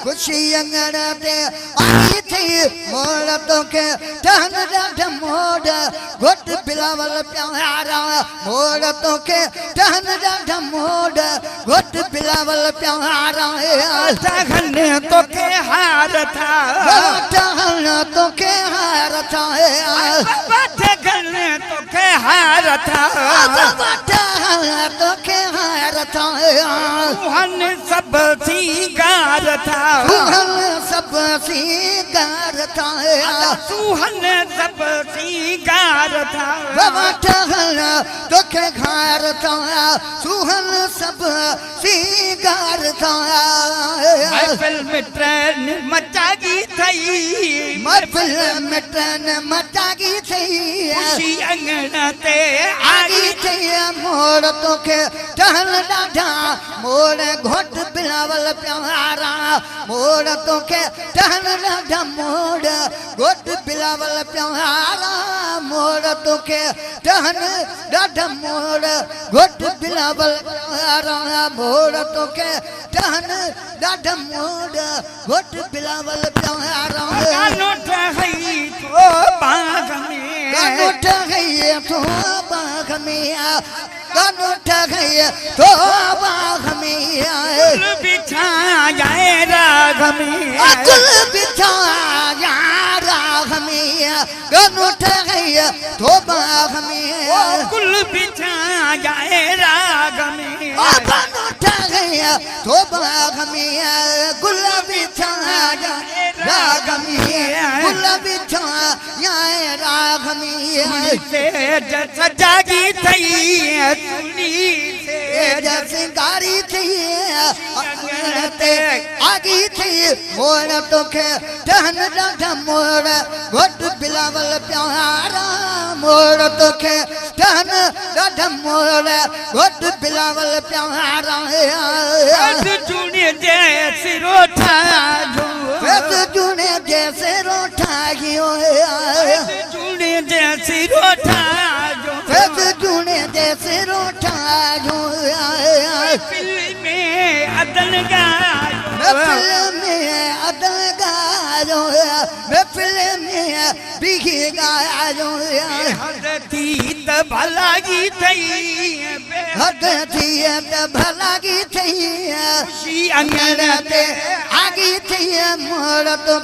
खुशी अंगण ते आई थी मोड़ तोखे टहन ॾाढ मोड़ घोट बिलावल प्यारा मोड़ तोखे टहन ॾाढ मोड़ घोट बिलावल प्यारा टहन तोखे हार था टहन तोखे हार था टहन तोखे हार था तोखे हार था सुहन सब सीगार था सब सीगार था सुहन सब सीगार था बाबा टहल तोखे हार था सुहन सब सीगार था महफिल मिटन मचागी थई महफिल मिटन मचागी थई खुशी अंगण ते आगी थी मोड़ तोखे टहल ॾाढा मोड़ घोट बिलावल प्यारा मोड़ तोखे टहल ॾाढा मोड़ घोट बिलावल प्यारा मोड़ तोखे टहल ॾाढा मोड़ घोट बिलावल प्यारा मोड़ तोखे टहल ॾाढा मोड़ घोट बिलावल प्यारा गानो ठहई तो बाग में गानो ठहई तो बाग में गानो ठहई तो बाग में गुल बिछाया राग में गुल बिछाया राग में गानो ठहई तो बाग में गुल बिछाया राग में गानो ठहई तो बाग में गुल बिछाया राग में गुल बिछाया राग में सेज सजागी थई सुनी सेज सिंगारी थी ते आगी थी मोड़ तोखे टहन ॾाढा मोड़ घोट बिलावल प्यारा मोड़ तोखे टहन ॾाढा मोड़ घोट बिलावल प्यारा चूने जैसे रोठा चूने जैसे रोठा चूने जैसे रोठा चूने जैसे रोठा फिल्म में अदन फिल्म में अदल गायो मैं फिल्म में बिखी गायो हद थी त भलागी थई हद थी त भलागी थई खुशी अंगण ते आगी थी मोड़ तो